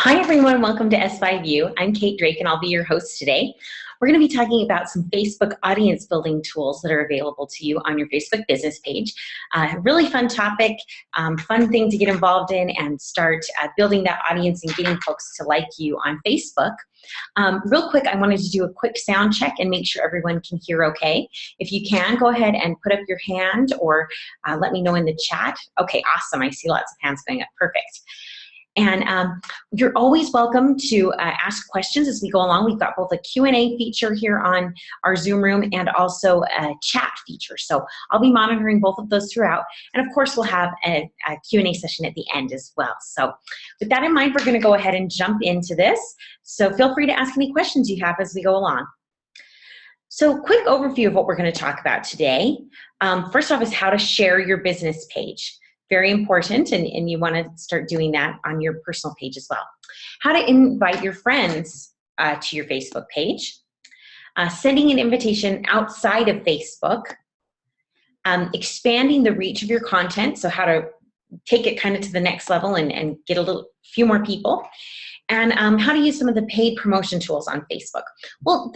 Hi everyone, welcome to S5U. I'm Kate Drake and I'll be your host today. We're going to be talking about some Facebook audience building tools that are available to you on your Facebook business page. Really fun topic, fun thing to get involved in and start building that audience and getting folks to like you on Facebook. Real quick, I wanted to do a quick sound check and make sure everyone can hear okay. If you can, go ahead and put up your hand or let me know in the chat. Okay, awesome. I see lots of hands going up. Perfect. And you're always welcome to ask questions as we go along. We've got both a Q&A feature here on our Zoom room and also a chat feature. So I'll be monitoring both of those throughout. And of course, we'll have a Q&A session at the end as well. So with that in mind, we're going to go ahead and jump into this. So feel free to ask any questions you have as we go along. So quick overview of what we're going to talk about today. First off is how to share your business page. Very important, and you want to start doing that on your personal page as well. How to invite your friends to your Facebook page, sending an invitation outside of Facebook, expanding the reach of your content, so how to take it kind of to the next level and get a few more people, and how to use some of the paid promotion tools on Facebook. Well,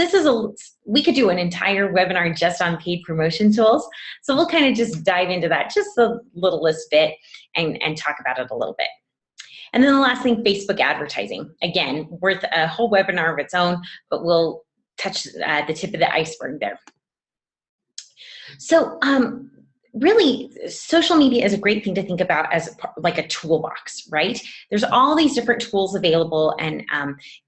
we could do an entire webinar just on paid promotion tools, so we'll kind of just dive into that just a littlest bit and talk about it a little bit. And then the last thing, Facebook advertising. Again, worth a whole webinar of its own, but we'll touch the tip of the iceberg there. So really, social media is a great thing to think about as like a toolbox, right? There's all these different tools available, and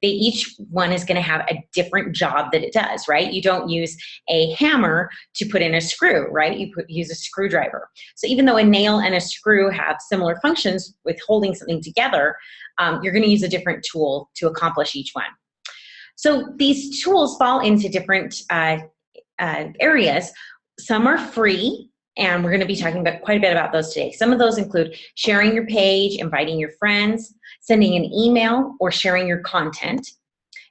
each one is going to have a different job that it does, right? You don't use a hammer to put in a screw, right? You use a screwdriver. So even though a nail and a screw have similar functions with holding something together, you're going to use a different tool to accomplish each one. So these tools fall into different areas. Some are free, and we're going to be talking about quite a bit about those today. Some of those include sharing your page, inviting your friends, sending an email, or sharing your content.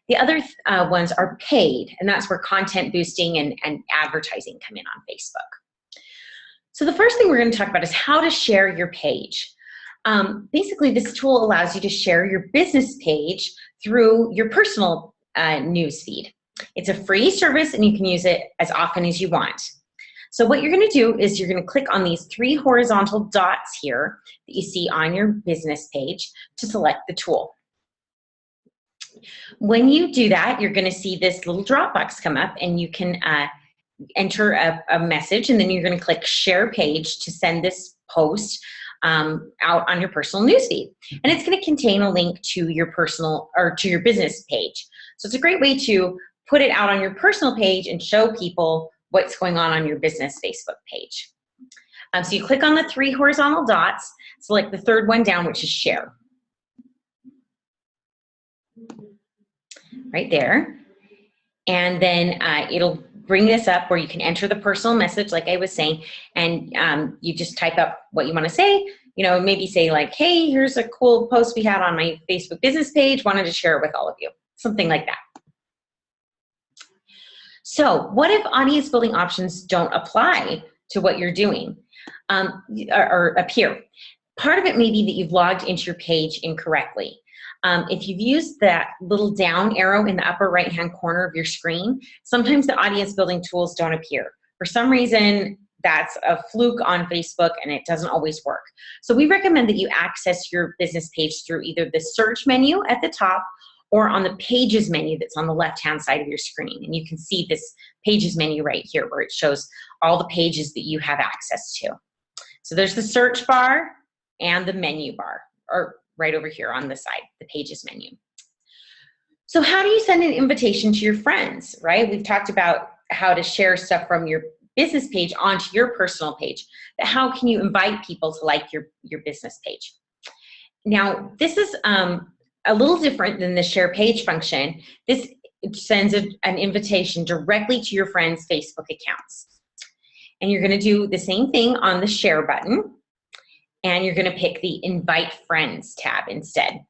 The other ones are paid, and that's where content boosting and advertising come in on Facebook. So the first thing we're going to talk about is how to share your page. Basically, this tool allows you to share your business page through your personal news feed. It's a free service, and you can use it as often as you want. So what you're going to do is you're going to click on these 3 horizontal dots here that you see on your business page to select the tool. When you do that, you're going to see this little drop box come up, and you can enter a message, and then you're going to click Share Page to send this post out on your personal newsfeed. And it's going to contain a link to your personal or to your business page. So it's a great way to put it out on your personal page and show people what's going on your business Facebook page. So you click on the 3 horizontal dots, select the third one down, which is Share. Right there. And then it'll bring this up where you can enter the personal message, like I was saying, and you just type up what you want to say. You know, maybe say like, hey, here's a cool post we had on my Facebook business page, wanted to share it with all of you. Something like that. So what if audience building options don't apply to what you're doing or appear? Part of it may be that you've logged into your page incorrectly. If you've used that little down arrow in the upper right-hand corner of your screen, sometimes the audience building tools don't appear. For some reason, that's a fluke on Facebook and it doesn't always work. So we recommend that you access your business page through either the search menu at the top or on the Pages menu that's on the left-hand side of your screen. And you can see this Pages menu right here where it shows all the pages that you have access to. So there's the search bar and the menu bar, or right over here on the side, the Pages menu. So how do you send an invitation to your friends, right? We've talked about how to share stuff from your business page onto your personal page, but how can you invite people to like your business page? Now, this is a little different than the share page function. This sends an invitation directly to your friends' Facebook accounts. And you're going to do the same thing on the share button, and you're going to pick the invite friends tab instead.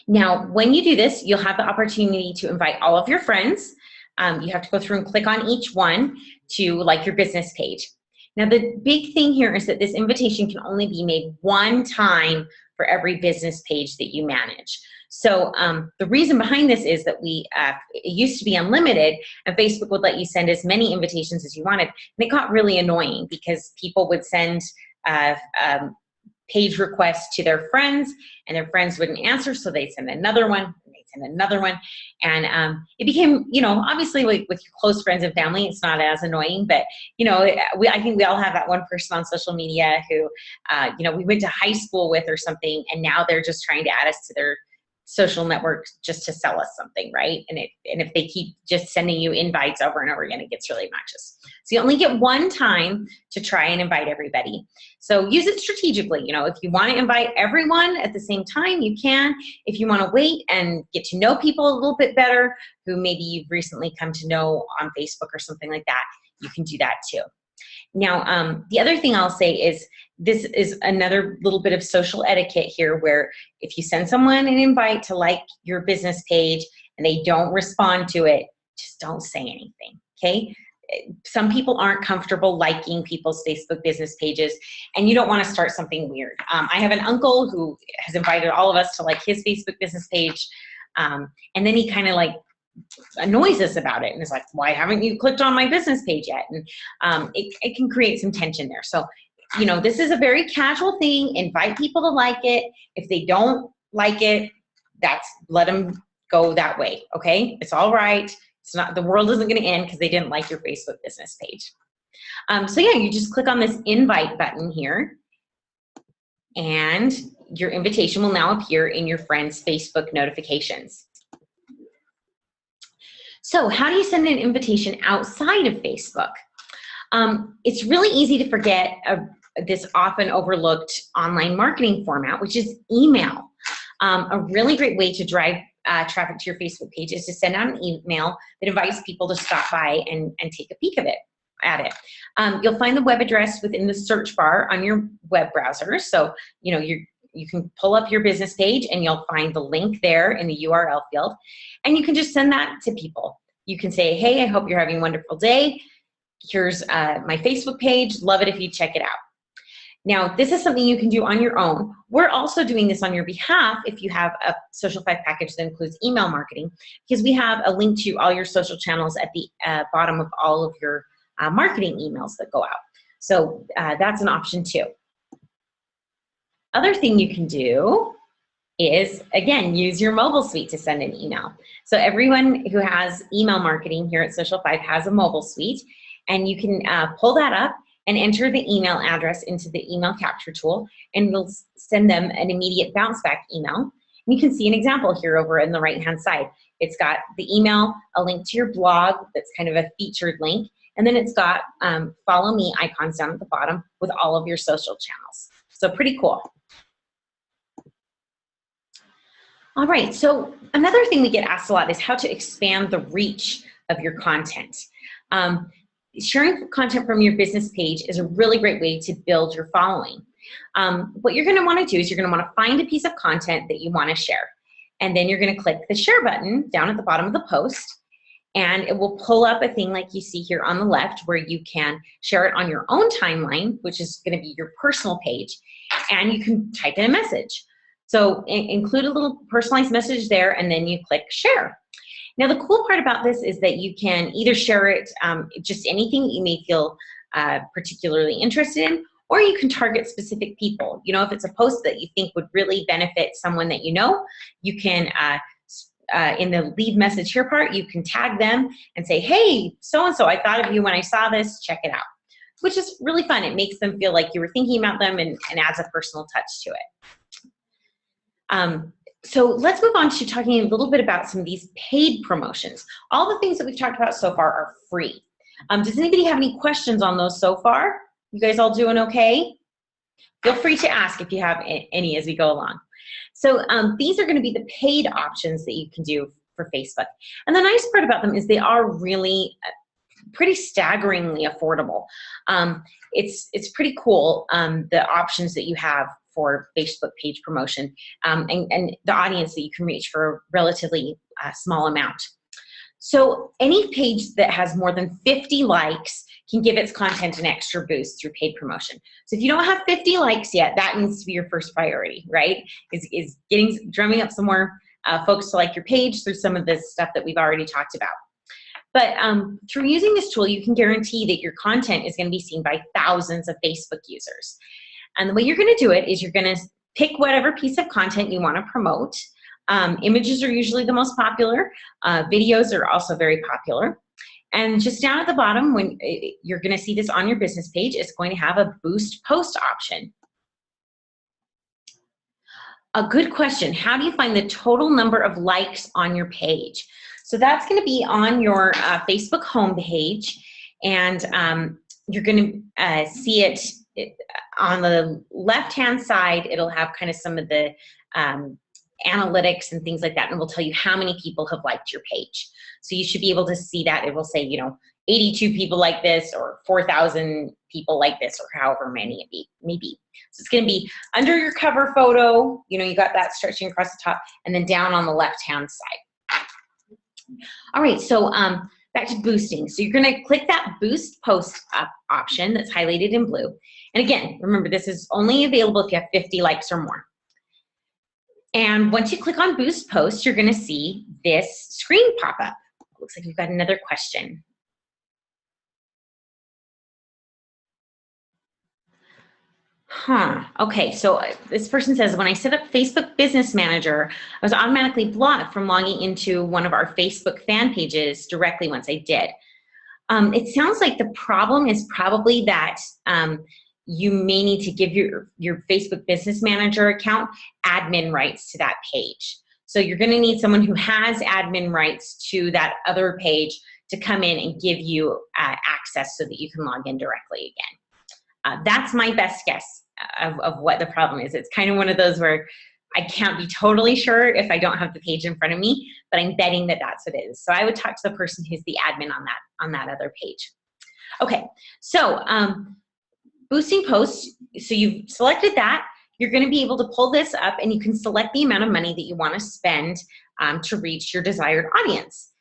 Now, when you do this, you'll have the opportunity to invite all of your friends. You have to go through and click on each one to like your business page. Now, the big thing here is that this invitation can only be made one time for every business page that you manage. So the reason behind this is that it used to be unlimited, and Facebook would let you send as many invitations as you wanted. And it got really annoying because people would send page requests to their friends, and their friends wouldn't answer, so they'd send another one, and they'd send another one. And it became, obviously with your close friends and family, it's not as annoying, but, I think we all have that one person on social media who, we went to high school with or something, and now they're just trying to add us to their social network just to sell us something, right? And if they keep just sending you invites over and over again, it gets really obnoxious. So you only get one time to try and invite everybody. So use it strategically. If you want to invite everyone at the same time, you can. If you want to wait and get to know people a little bit better, who maybe you've recently come to know on Facebook or something like that, you can do that too. Now, the other thing I'll say is, this is another little bit of social etiquette here, where if you send someone an invite to like your business page and they don't respond to it, just don't say anything, okay? Some people aren't comfortable liking people's Facebook business pages, and you don't want to start something weird. I have an uncle who has invited all of us to like his Facebook business page, and then he kind of like annoys us about it and is like, why haven't you clicked on my business page yet? And it can create some tension there. So, this is a very casual thing. Invite people to like it. If they don't like it, let them go that way, okay? It's all right. It's not, the world isn't going to end because they didn't like your Facebook business page. So yeah, you just click on this invite button here, and your invitation will now appear in your friend's Facebook notifications. So how do you send an invitation outside of Facebook? It's really easy to forget this often overlooked online marketing format, which is email. A really great way to drive traffic to your Facebook page is to send out an email that invites people to stop by and take a peek at it. You'll find the web address within the search bar on your web browser. So, you can pull up your business page and you'll find the link there in the URL field, and you can just send that to people. You can say, hey, I hope you're having a wonderful day. Here's my Facebook page. Love it if you check it out. Now, this is something you can do on your own. We're also doing this on your behalf if you have a Social 5 package that includes email marketing, because we have a link to all your social channels at the bottom of all of your marketing emails that go out. So that's an option too. Other thing you can do is, again, use your mobile suite to send an email. So everyone who has email marketing here at Social 5 has a mobile suite, and you can pull that up and enter the email address into the email capture tool, and it'll send them an immediate bounce back email. And you can see an example here over in the right-hand side. It's got the email, a link to your blog that's kind of a featured link, and then it's got follow me icons down at the bottom with all of your social channels. So pretty cool. All right, so another thing we get asked a lot is how to expand the reach of your content. Sharing content from your business page is a really great way to build your following. What you're gonna wanna do is you're gonna wanna find a piece of content that you wanna share. And then you're gonna click the share button down at the bottom of the post, and it will pull up a thing like you see here on the left where you can share it on your own timeline, which is gonna be your personal page, and you can type in a message. So include a little personalized message there, and then you click share. Now, the cool part about this is that you can either share it, just anything that you may feel particularly interested in, or you can target specific people. If it's a post that you think would really benefit someone that you know, you can, in the leave message here part, you can tag them and say, hey, so-and-so, I thought of you when I saw this, check it out, which is really fun. It makes them feel like you were thinking about them and adds a personal touch to it. So let's move on to talking a little bit about some of these paid promotions. All the things that we've talked about so far are free. Does anybody have any questions on those so far? You guys all doing okay? Feel free to ask if you have any as we go along. So these are going to be the paid options that you can do for Facebook. And the nice part about them is they are really pretty staggeringly affordable. It's pretty cool, the options that you have for Facebook page promotion, and the audience that you can reach for a relatively small amount. So any page that has more than 50 likes can give its content an extra boost through paid promotion. So if you don't have 50 likes yet, that needs to be your first priority, right? Is drumming up some more folks to like your page through some of this stuff that we've already talked about. But through using this tool, you can guarantee that your content is going to be seen by thousands of Facebook users. And the way you're going to do it is you're going to pick whatever piece of content you want to promote. Images are usually the most popular. Videos are also very popular. And just down at the bottom, when you're going to see this on your business page, it's going to have a boost post option. A good question. How do you find the total number of likes on your page? So that's going to be on your Facebook homepage, and you're going to see it on the left-hand side. It'll have kind of some of the analytics and things like that, and it will tell you how many people have liked your page. So you should be able to see that. It will say, 82 people like this, or 4,000 people like this, or however many it may be. So it's going to be under your cover photo. You got that stretching across the top, and then down on the left-hand side. All right, so back to boosting. So you're going to click that boost post option that's highlighted in blue. And again, remember, this is only available if you have 50 likes or more. And once you click on boost post, you're going to see this screen pop up. Looks like we've got another question. Okay, so this person says, when I set up Facebook Business Manager, I was automatically blocked from logging into one of our Facebook fan pages directly once I did. It sounds like the problem is probably that you may need to give your Facebook Business Manager account admin rights to that page. So you're going to need someone who has admin rights to that other page to come in and give you access so that you can log in directly again. That's my best guess of what the problem is. It's kind of one of those where I can't be totally sure if I don't have the page in front of me, but I'm betting that that's what it is. So I would talk to the person who's the admin on that other page. Okay, so boosting posts. So you've selected that. You're going to be able to pull this up, and you can select the amount of money that you want to spend to reach your desired audience.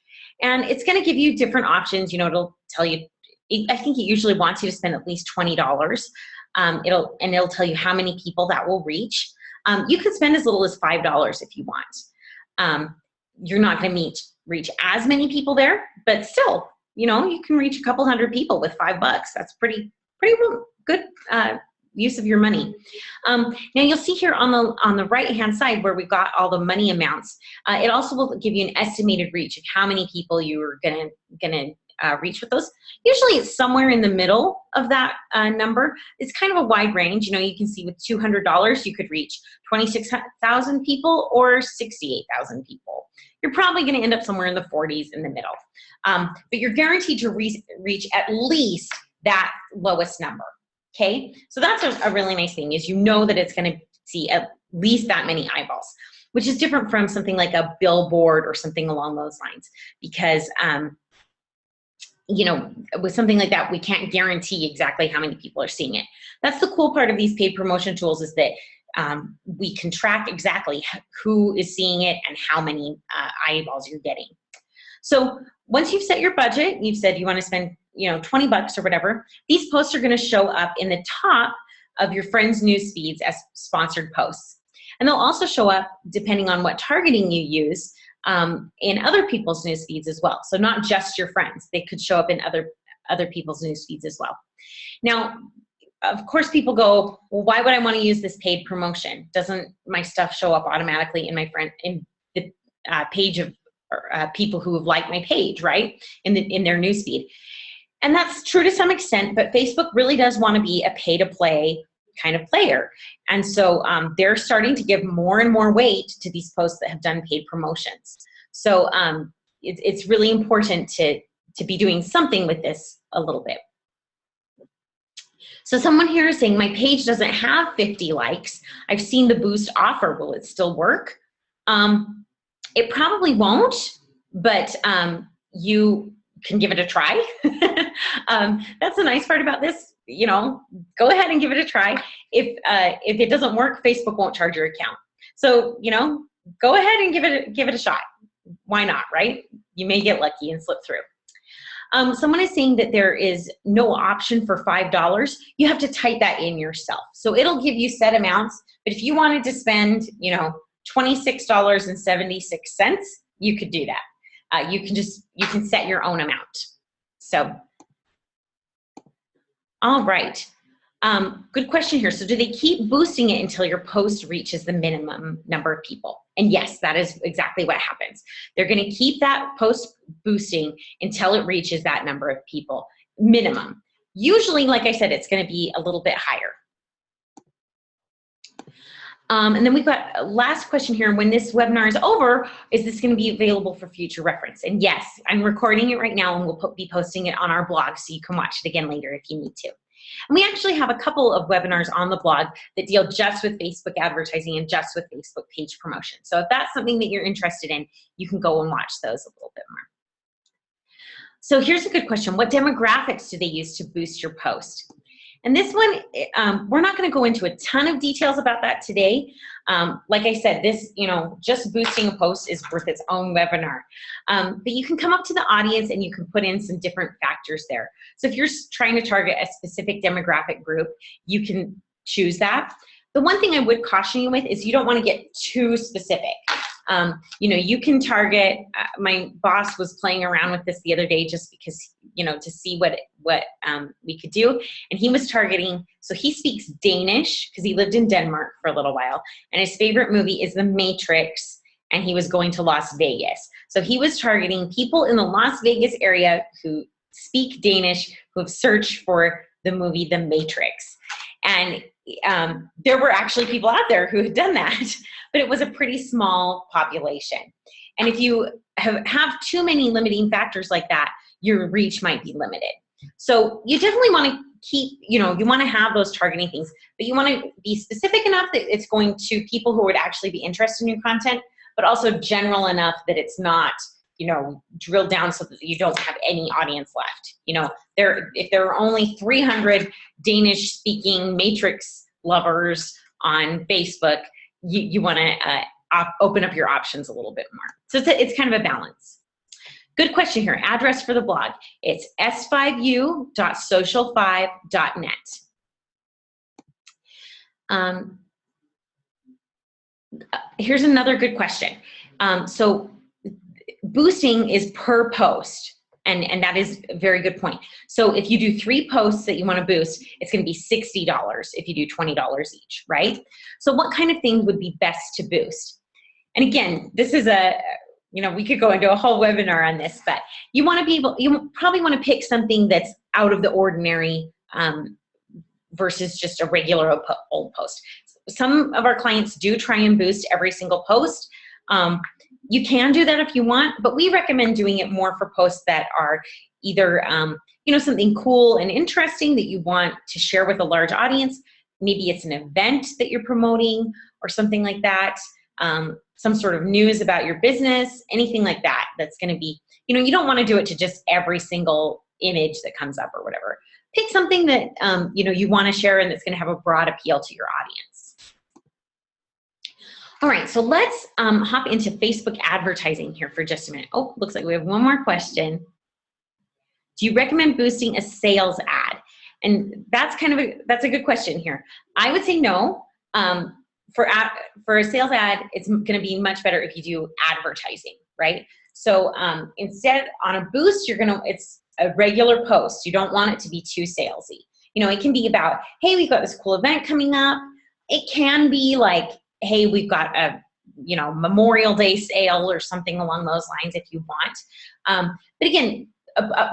And it's going to give you different options. It'll tell you, I think it usually wants you to spend at least $20. It'll tell you how many people that will reach. You can spend as little as $5 if you want. You're not going to reach as many people there, but still, you can reach a couple hundred people with $5. That's pretty good use of your money. Now you'll see here on the right-hand side where we've got all the money amounts. It also will give you an estimated reach of how many people you're gonna reach with those. Usually it's somewhere in the middle of that number. It's kind of a wide range. You can see with $200 you could reach 26,000 people or 68,000 people. You're probably going to end up somewhere in the 40s in the middle. But you're guaranteed to reach at least that lowest number. Okay, so that's a really nice thing, is that it's going to see at least that many eyeballs, which is different from something like a billboard or something along those lines, because with something like that, we can't guarantee exactly how many people are seeing it. That's the cool part of these paid promotion tools, is that we can track exactly who is seeing it and how many eyeballs you're getting. So once you've set your budget, you've said you want to spend $20 or whatever, these posts are going to show up in the top of your friends' news feeds as sponsored posts. And they'll also show up, depending on what targeting you use, in other people's news feeds as well. So not just your friends. They could show up in other people's news feeds as well. Now, of course, people go, well, why would I want to use this paid promotion? Doesn't my stuff show up automatically in the page of people who have liked my page, right? In their news feed. And that's true to some extent, but Facebook really does want to be a pay-to-play kind of player. And so they're starting to give more and more weight to these posts that have done paid promotions. So it's really important to be doing something with this a little bit. So someone here is saying, my page doesn't have 50 likes. I've seen the boost offer. Will it still work? It probably won't, but you can give it a try. That's the nice part about this. Go ahead and give it a try. If it doesn't work, Facebook won't charge your account. So, go ahead and give it a shot. why not, right? You may get lucky and slip through. Someone is saying that there is no option for $5. You have to type that in yourself. So it'll give you set amounts, but if you wanted to spend, you know, $26.76, you could do that. You can set your own amount. So, all right. Good question here. So do they keep boosting it until your post reaches the minimum number of people? And yes, that is exactly what happens. They're going to keep that post boosting until it reaches that number of people, minimum. Usually, like I said, it's going to be a little bit higher. And then we've got a last question here. When this webinar is over, is this going to be available for future reference? And yes, I'm recording it right now, and we'll be posting it on our blog, so you can watch it again later if you need to. And we actually have a couple of webinars on the blog that deal just with Facebook advertising and just with Facebook page promotion. So if that's something that you're interested in, you can go and watch those a little bit more. So here's a good question. What demographics do they use to boost your post? And this one, we're not going to go into a ton of details about that today. Like I said, this, you know, just boosting a post is worth its own webinar. But you can come up to the audience and you can put in some different factors there. So if you're trying to target a specific demographic group, you can choose that. The one thing I would caution you with is you don't want to get too specific. You know, you can target, my boss was playing around with this the other day just because, you know, to see what we could do. And he was targeting, so he speaks Danish because he lived in Denmark for a little while. And his favorite movie is The Matrix, and he was going to Las Vegas. So he was targeting people in the Las Vegas area who speak Danish, who have searched for the movie The Matrix. And there were actually people out there who had done that, but it was a pretty small population. And if you have too many limiting factors like that, your reach might be limited. So you definitely want to keep, you know, you want to have those targeting things, but you want to be specific enough that it's going to people who would actually be interested in your content, but also general enough that it's not, you know, drilled down so that you don't have any audience left. You know, if there are only 300 Danish speaking Matrix lovers on Facebook, you want to open up your options a little bit more. So it's kind of a balance. Good question here. Address for the blog. It's s5u.social5.net. Here's another good question. So boosting is per post. And that is a very good point. So if you do 3 posts that you want to boost, it's going to be $60 if you do $20 each, right? So what kind of things would be best to boost? And again, this is you know, we could go into a whole webinar on this, but you want to be able, you probably want to pick something that's out of the ordinary versus just a regular old post. Some of our clients do try and boost every single post. You can do that if you want, but we recommend doing it more for posts that are either, you know, something cool and interesting that you want to share with a large audience. Maybe it's an event that you're promoting or something like that. Some sort of news about your business, anything like that. That's going to be, you know, you don't want to do it to just every single image that comes up or whatever. Pick something that, you know, you want to share and that's going to have a broad appeal to your audience. All right, so let's hop into Facebook advertising here for just a minute. Oh, looks like we have one more question. Do you recommend boosting a sales ad? And that's that's a good question here. I would say no. For a sales ad, it's going to be much better if you do advertising, right? So instead, on a boost, it's a regular post. You don't want it to be too salesy. You know, it can be about, hey, we've got this cool event coming up. It can be like, hey, we've got a, you know, Memorial Day sale or something along those lines if you want. But again,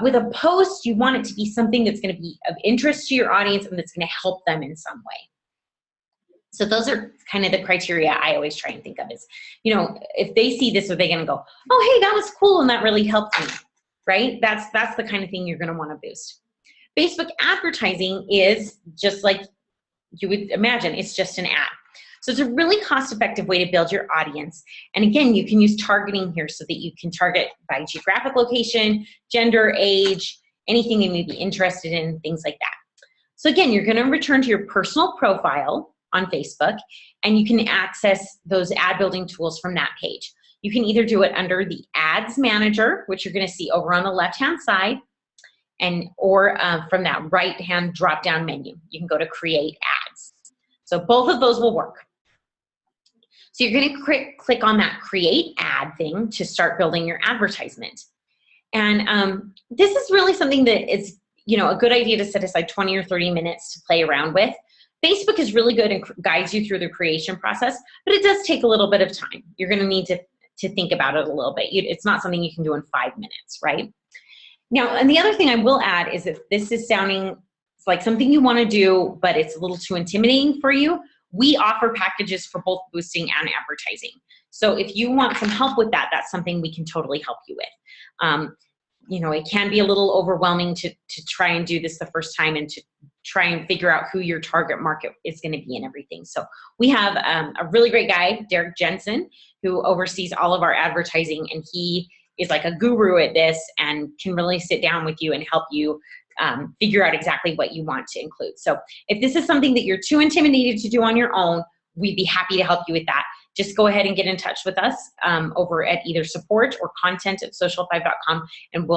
with a post, you want it to be something that's going to be of interest to your audience and that's going to help them in some way. So those are kind of the criteria I always try and think of is, you know, if they see this, are they going to go, oh, hey, that was cool and that really helped me, right? That's the kind of thing you're going to want to boost. Facebook advertising is just like you would imagine. It's just an ad. So it's a really cost-effective way to build your audience. And again, you can use targeting here so that you can target by geographic location, gender, age, anything you may be interested in, things like that. So again, you're going to return to your personal profile on Facebook, and you can access those ad building tools from that page. You can either do it under the Ads Manager, which you're going to see over on the left-hand side, or from that right-hand drop-down menu. You can go to Create Ads. So both of those will work. So you're going to click on that Create Ad thing to start building your advertisement. And this is really something that is, a good idea to set aside 20 or 30 minutes to play around with. Facebook is really good and guides you through the creation process, but it does take a little bit of time. You're going to need to think about it a little bit. It's not something you can do in 5 minutes, right? Now, and the other thing I will add is if this is sounding like something you want to do, but it's a little too intimidating for you, we offer packages for both boosting and advertising. So if you want some help with that, that's something we can totally help you with. It can be a little overwhelming to try and do this the first time and to try and figure out who your target market is going to be and everything. So we have a really great guy, Derek Jensen, who oversees all of our advertising, and he is like a guru at this and can really sit down with you and help you figure out exactly what you want to include. So if this is something that you're too intimidated to do on your own, we'd be happy to help you with that. Just go ahead and get in touch with us over at either support or content@social5.com, and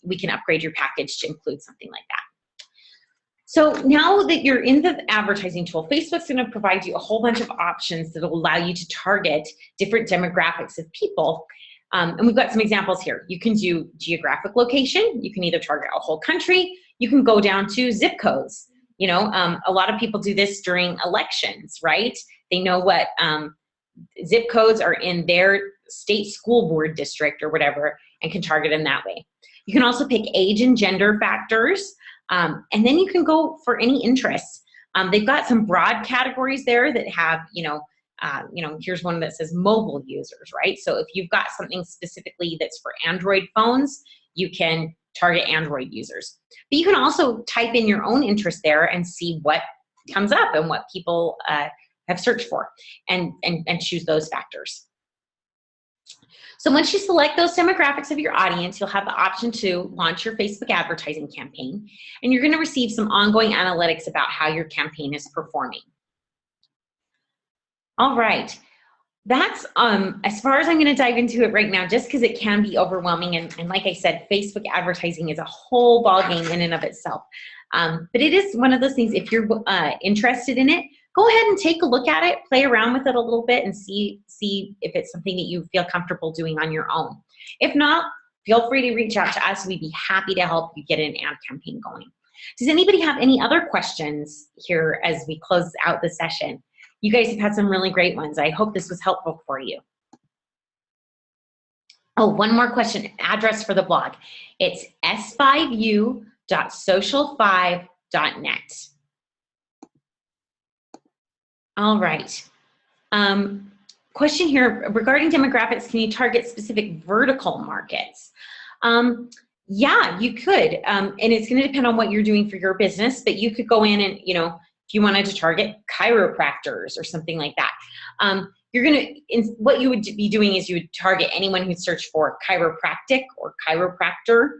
we can upgrade your package to include something like that. So now that you're in the advertising tool, Facebook's going to provide you a whole bunch of options that will allow you to target different demographics of people. And we've got some examples here. You can do geographic location. You can either target a whole country. You can go down to zip codes. A lot of people do this during elections, right? They know what zip codes are in their state school board district or whatever and can target them that way. You can also pick age and gender factors, and then you can go for any interests. They've got some broad categories there that have, here's one that says mobile users, right? So if you've got something specifically that's for Android phones, you can target Android users. But you can also type in your own interest there and see what comes up and what people have searched for, and choose those factors. So once you select those demographics of your audience, you'll have the option to launch your Facebook advertising campaign, and you're going to receive some ongoing analytics about how your campaign is performing. All right, that's as far as I'm going to dive into it right now, just because it can be overwhelming, and like I said, Facebook advertising is a whole ballgame in and of itself. But it is one of those things, if you're interested in it, go ahead and take a look at it, play around with it a little bit, and see if it's something that you feel comfortable doing on your own. If not, feel free to reach out to us. We'd be happy to help you get an ad campaign going. Does anybody have any other questions here as we close out the session? You guys have had some really great ones. I hope this was helpful for you. Oh, one more question. Address for the blog. It's s5u.social5.net. All right. Question here regarding demographics. Can you target specific vertical markets? Yeah, you could. And it's going to depend on what you're doing for your business, but you could go in and, if you wanted to target chiropractors or something like that, what you would be doing is you would target anyone who searched for chiropractic or chiropractor.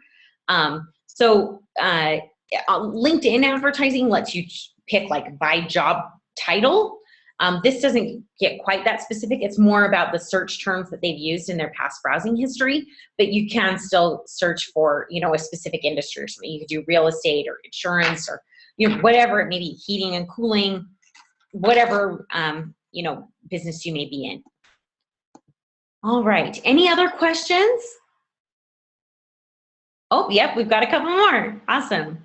LinkedIn advertising lets you pick like by job title. This doesn't get quite that specific. It's more about the search terms that they've used in their past browsing history, but you can still search for, a specific industry or something. You could do real estate or insurance or, whatever it may be, heating and cooling, whatever, business you may be in. All right. Any other questions? Oh, yep. We've got a couple more. Awesome.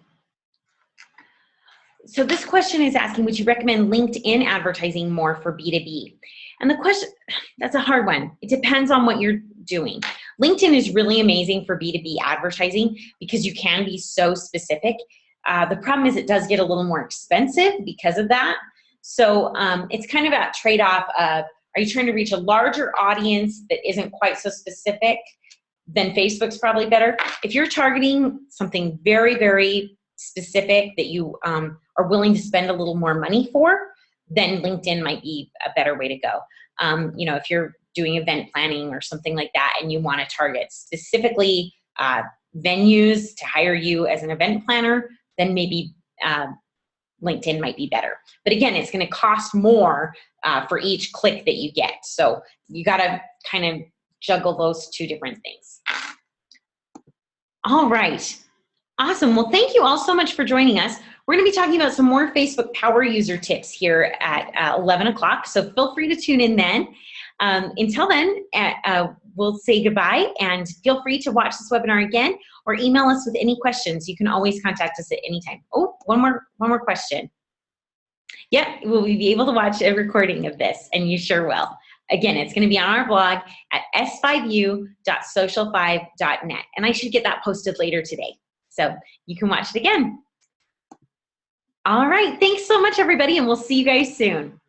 So this question is asking, would you recommend LinkedIn advertising more for B2B? And the question, that's a hard one. It depends on what you're doing. LinkedIn is really amazing for B2B advertising because you can be so specific. The problem is it does get a little more expensive because of that. So it's kind of a trade-off of, are you trying to reach a larger audience that isn't quite so specific? Then Facebook's probably better. If you're targeting something very, very specific that you are willing to spend a little more money for, then LinkedIn might be a better way to go. If you're doing event planning or something like that and you want to target specifically venues to hire you as an event planner, then maybe LinkedIn might be better. But again, it's going to cost more for each click that you get. So you got to kind of juggle those two different things. All right. Awesome. Well, thank you all so much for joining us. We're going to be talking about some more Facebook Power User tips here at 11 o'clock. So feel free to tune in then. Until then, we'll say goodbye, and feel free to watch this webinar again or email us with any questions. You can always contact us at any time. Oh, one more question. Yep, will we be able to watch a recording of this? And you sure will. Again, it's going to be on our blog at s5u.social5.net. And I should get that posted later today. So you can watch it again. All right, thanks so much, everybody, and we'll see you guys soon.